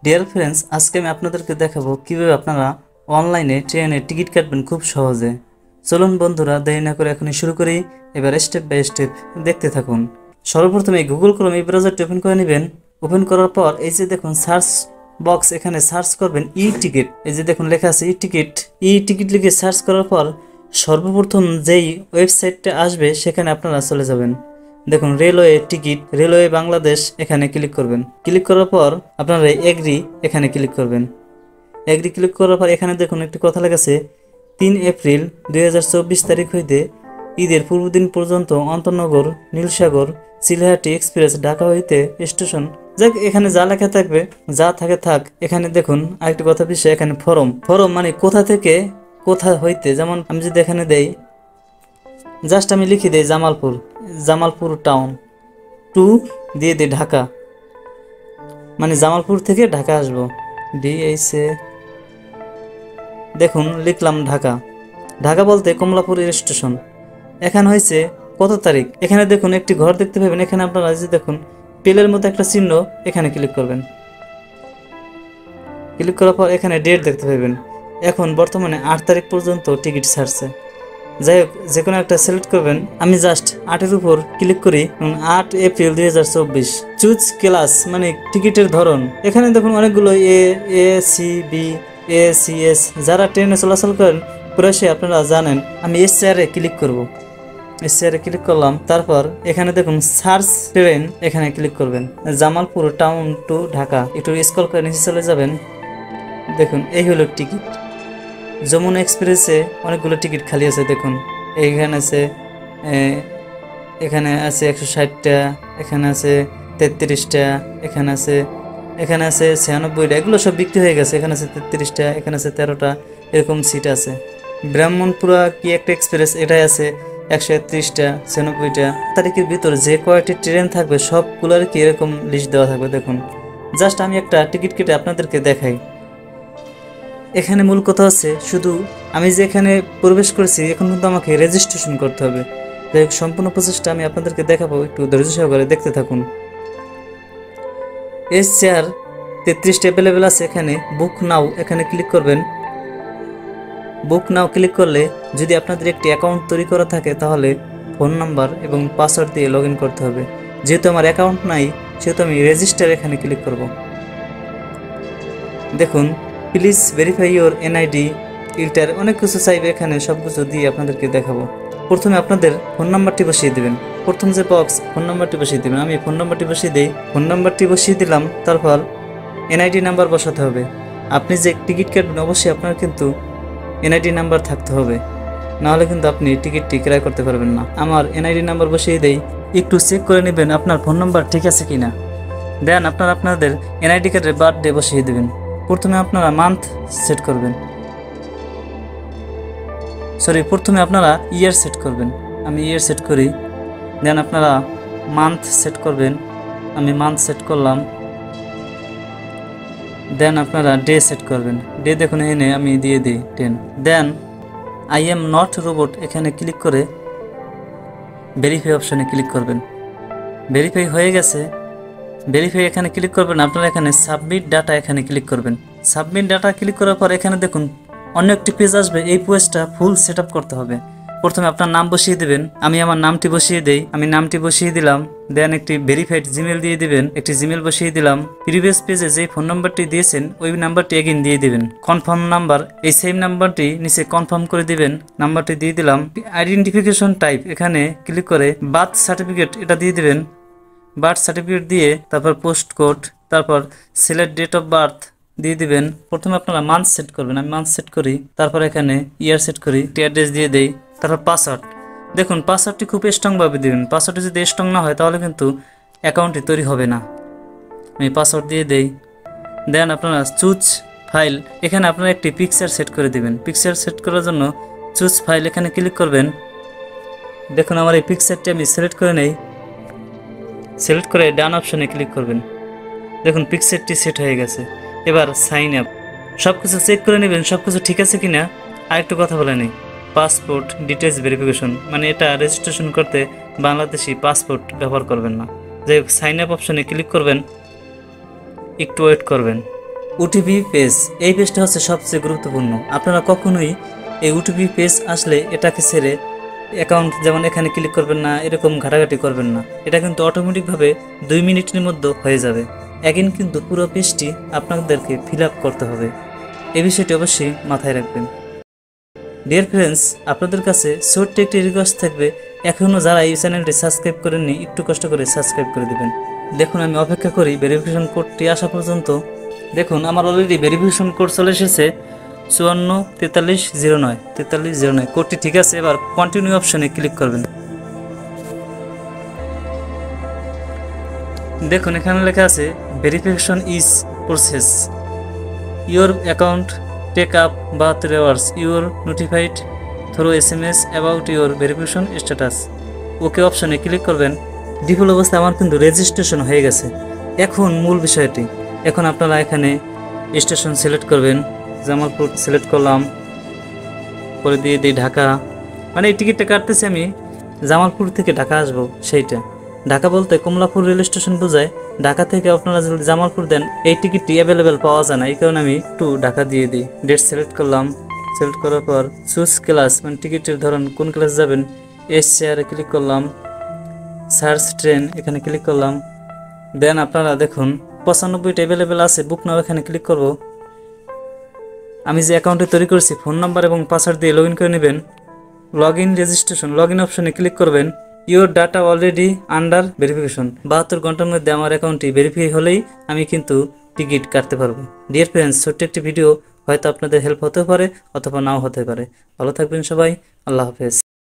Dear friends, আজকে আমি আপনাদেরকে দেখাবো কিভাবে আপনারা অনলাইনে ট্রেনের টিকিট কাটবেন খুব সহজে। চলুন বন্ধুরা, দেরি না করে এখনই শুরু করি। এবার স্টেপ বাই স্টেপ দেখতে থাকুন। সর্বপ্রথমে গুগল ক্রোম এই ব্রাউজারটি ওপেন করে নেবেন। ওপেন করার পর এই যে দেখুন সার্চ বক্স, এখানে সার্চ করবেন ই টিকিট। এই যে দেখুন লেখা আছে ই টিকিট। ই টিকিট লিখে সার্চ করার পর সর্বপ্রথম যেই ওয়েবসাইটটা আসবে সেখানে আপনারা চলে যাবেন। দেখুন রেলওয়ে টিকিট, রেলওয়ে বাংলাদেশ, এখানে ক্লিক করবেন। ক্লিক করার পর আপনারা এগ্রি এখানে ক্লিক করবেন। এগ্রি ক্লিক করার পর এখানে দেখুন একটি কথা লেখা আছে 3 এপ্রিল 2024 তারিখ হইতে ঈদের পূর্বদিন পর্যন্ত অন্তনগর নীলসাগর চিলাহাটি এক্সপ্রেস ঢাকা হইতে স্টেশন। যাক, এখানে যা লেখা থাকবে, যা থাকে থাক। এখানে দেখুন আরেকটি কথা বিষয়, এখানে ফরম মানে কোথা থেকে কোথা হইতে। যেমন আমি যদি এখানে দেই, জাস্ট আমি লিখে দিই জামালপুর টাউন টু দিয়ে দিই ঢাকা, মানে জামালপুর থেকে ঢাকা আসবো। ডিএসএ দেখুন লিখলাম ঢাকা বলতে কমলাপুর স্টেশন। এখানে হয়েছে কত তারিখ, এখানে দেখুন একটি ঘর দেখতে পাবেন। এখানে আপনারা যে দেখুন পেলের মতো একটা চিহ্ন, এখানে ক্লিক করবেন। ক্লিক করার পর এখানে ডেট দেখতে পাবেন। এখন বর্তমানে 8 তারিখ পর্যন্ত টিকিট ছাড়ছে। যাই হোক, যে কোনো একটা সিলেক্ট করবেন। আমি জাস্ট 8-এর উপর ক্লিক করি। 8 এপ্রিল 2024। চুজ ক্লাস মানে টিকিটের ধরন। এখানে দেখুন অনেকগুলো A C B A C S. যারা ট্রেনে চলাচল করেন প্রায়শই আপনারা জানেন। আমি এস চেয়ারে ক্লিক করব। এস চেয়ারে ক্লিক করলাম। তারপর এখানে দেখুন সার্চ ট্রেন, এখানে ক্লিক করবেন। জামালপুর টাউন টু ঢাকা, একটু স্ক্রল করে নিচে চলে যাবেন। দেখুন এই হলো টিকিট। যমুনা এক্সপ্রেসে অনেকগুলো টিকিট খালি আছে। দেখুন এখানে আছে 160টা, এখানে আছে 33টা, এখানে আছে 96টা। এগুলো সব বিক্রি হয়ে গেছে। এখানে আছে 33টা, এখানে আছে 13টা, এরকম সিট আছে। ব্রাহ্মণপুরা কি একটা এক্সপ্রেস, এটাই আছে 131টা, 96টা। তারিখের ভিতর যে কয়টি ট্রেন থাকবে সবগুলোর কি এরকম লিস্ট দেওয়া থাকবে। দেখুন জাস্ট আমি একটা টিকিট কেটে আপনাদেরকে দেখাই। এখানে মূল কথা হচ্ছে, শুধু আমি যে এখানে প্রবেশ করেছি এখন কিন্তু আমাকে রেজিস্ট্রেশন করতে হবে। যাই হোক, সম্পূর্ণ প্রসেসটা আমি আপনাদেরকে দেখাবো, একটু ধৈর্য সহকারে দেখতে থাকুন। এস চেয়ার 33টা অ্যাভেলেবেল আছে। এখানে বুক নাও, এখানে ক্লিক করবেন। বুক নাও ক্লিক করলে যদি আপনাদের একটি অ্যাকাউন্ট তৈরি করা থাকে তাহলে ফোন নাম্বার এবং পাসওয়ার্ড দিয়ে লগ ইন করতে হবে। যেহেতু আমার অ্যাকাউন্ট নাই সেহেতু আমি রেজিস্টার এখানে ক্লিক করব। দেখুন প্লিজ ভেরিফাই ইউর এনআইডি ইল্টার, অনেক কিছু চাইবে। এখানে সব কিছু দিয়ে আপনাদেরকে দেখাবো। প্রথমে আপনাদের ফোন নাম্বারটি বসিয়ে দেবেন। প্রথম যে বক্স, ফোন নাম্বারটি বসিয়ে দেবেন। আমি ফোন নাম্বারটি বসিয়ে দিই। ফোন নাম্বারটি বসিয়ে দিলাম। তারপর এনআইডি নাম্বার বসাতে হবে। আপনি যে টিকিট কাটবেন অবশ্যই আপনার কিন্তু এনআইডি নাম্বার থাকতে হবে, নাহলে কিন্তু আপনি টিকিটটি ক্রয় করতে পারবেন না। আমার এনআইডি নাম্বার বসিয়ে দেই। একটু চেক করে নেবেন আপনার ফোন নাম্বার ঠিক আছে কিনা। দেন আপনাদের এনআইডি কার্ডের বার্থডে বসিয়ে দেবেন। প্রথমে আপনারা মান্থ সেট করবেন, প্রথমে আপনারা ইয়ার সেট করবেন। আমি ইয়ার সেট করি। দেন আপনারা মান্থ সেট করবেন। আমি মান্থ সেট করলাম। দেন আপনারা ডে সেট করবেন। ডে দেখুন এনে আমি দিয়ে দিই 10। Then I am not robot, এখানে ক্লিক করে ভেরিফাই অপশানে ক্লিক করবেন। ভেরিফাই হয়ে গেছে। ভেরিফাই এখানে ক্লিক করবেন। আপনারা এখানে সাবমিট ডাটা এখানে ক্লিক করবেন। সাবমিট ডাটা ক্লিক করার পর এখানে দেখুন অন্য একটি পেজ আসবে। এই পেজটা ফুল সেট করতে হবে। প্রথমে আপনার নাম বসিয়ে দেবেন। আমি আমার নামটি বসিয়ে দেই। আমি নামটি বসিয়ে দিলাম। দেন একটি ভেরিফাইড জিমেল দিয়ে দিবেন। একটি জিমেল বসিয়ে দিলাম। প্রিভিয়াস পেজে যে ফোন নাম্বারটি দিয়েছেন ওই নাম্বারটি এগেইন দিয়ে দিবেন। কনফার্ম নাম্বার, এই সেম নাম্বারটি নিচে কনফার্ম করে দিবেন। নাম্বারটি দিয়ে দিলাম। আইডেন্টিফিকেশন টাইপ এখানে ক্লিক করে বার্থ সার্টিফিকেট এটা দিয়ে দিবেন। বার্থ সার্টিফিকেট দিয়ে তারপর পোস্ট কোড, তারপর সিলেক্ট ডেট অফ বার্থ দিয়ে দিবেন। প্রথমে আপনারা মান্থ সেট করবেন। আমি মান্থ সেট করি। তারপর এখানে ইয়ার সেট করি। অ্যাড্রেস দিয়ে দেই। তারপর পাসওয়ার্ড। দেখুন পাসওয়ার্ডটি খুব স্ট্রংভাবে দিবেন। পাসওয়ার্ডটি যদি স্ট্রং না হয় তাহলে কিন্তু অ্যাকাউন্টটি তৈরি হবে না। আমি পাসওয়ার্ড দিয়ে দেই। দেন আপনারা চুজ ফাইল, এখানে আপনারা একটি পিকচার সেট করে দিবেন। পিকচার সেট করার জন্য চুজ ফাইল এখানে ক্লিক করবেন। দেখুন আমার এই পিকচারটি আমি সিলেক্ট করে নেই। সিলেক্ট করে ডান অপশনে ক্লিক করবেন। দেখুন পিকচারটি সেট হয়ে গেছে। এবার সাইন আপ। সব কিছু চেক করে নেবেন সব কিছু ঠিক আছে কিনা। আরেকটু কথা বলে নেই, পাসপোর্ট ডিটেলস ভেরিফিকেশন, মানে এটা রেজিস্ট্রেশন করতে বাংলাদেশি পাসপোর্ট ব্যবহার করবেন না। যাই হোক, সাইন আপ অপশনে ক্লিক করবেন। একটু ওয়েট করবেন। ওটিপি পেজ, এই পেজটা হচ্ছে সবচেয়ে গুরুত্বপূর্ণ। আপনারা কখনোই এই ওটিপি পেজ আসলে এটাকে ছেড়ে অ্যাকাউন্ট যেমন এখানে ক্লিক করবেন না, এরকম ঘাটাঘাটি করবেন না। এটা কিন্তু অটোমেটিকভাবে 2 মিনিটের মধ্যে হয়ে যাবে। এখন কিন্তু পুরো পেজটি আপনাদেরকে ফিল আপ করতে হবে, এই বিষয়টি অবশ্যই মাথায় রাখবেন। ডিয়ার ফ্রেন্ডস, আপনাদের কাছে ছোট্ট একটি রিকোয়েস্ট থাকবে, এখনও যারা এই চ্যানেলটি সাবস্ক্রাইব করেননি একটু কষ্ট করে সাবস্ক্রাইব করে দেবেন। দেখুন আমি অপেক্ষা করি ভেরিফিকেশন কোডটি আসা পর্যন্ত। দেখুন আমার অলরেডি ভেরিফিকেশন কোড চলে এসেছে 544309 কোডটি ঠিক আছে। এবার কন্টিনিউ অপশনে ক্লিক করবেন। দেখুন এখানে লেখা আছে verification is process, your account take up 72 hours, your notified through SMS about your verification status. Okay অপশনে ক্লিক করবেন। ডিফল্ট অবস্থায় আমার কিন্তু রেজিস্ট্রেশন হয়ে গেছে। এখন মূল বিষয়টি, এখন আপনারা এখানে স্টেশন সিলেক্ট করবেন। জামালপুর সিলেক্ট করলাম, করে দিয়ে দিই ঢাকা। মানে এই টিকিটটা কাটতেছি আমি জামালপুর থেকে ঢাকা আসবো সেইটা। ঢাকা বলতে কমলাপুর রেল স্টেশন বোঝায়। ঢাকা থেকে আপনারা যদি জামালপুর দেন এই টিকিটটি অ্যাভেলেবেল পাওয়া যায় না, এই কারণে আমি একটু ঢাকা দিয়ে দিই। ডেট সিলেক্ট করলাম, সিলেক্ট করার পর চুজ ক্লাস, মানে টিকিটের ধরন কোন ক্লাস যাবেন, এস চেয়ারে ক্লিক করলাম, সার্চ ট্রেন এখানে ক্লিক করলাম। দেন আপনারা দেখুন 95টা অ্যাভেলেবেল আছে, বুক নাও এখানে ক্লিক করব। আমি যে অ্যাকাউন্টে তৈরি করেছি ফোন নাম্বার এবং পাসওয়ার্ড দিয়ে লগ ইন করে নেবেন। Log in registration, log in অপশনে ক্লিক করবেন। Your data already under verification, 72 ঘন্টার মধ্যে আমার অ্যাকাউন্টটি ভেরিফাই হলেই আমি কিন্তু টিকিট কাটতে পারবো। ডিয়ার ফ্রেন্ডস, ছোট্ট একটি ভিডিও হয়তো আপনাদের হেল্প হতে পারে অথবা নাও হতে পারে। ভালো থাকবেন সবাই, আল্লাহ হাফেজ।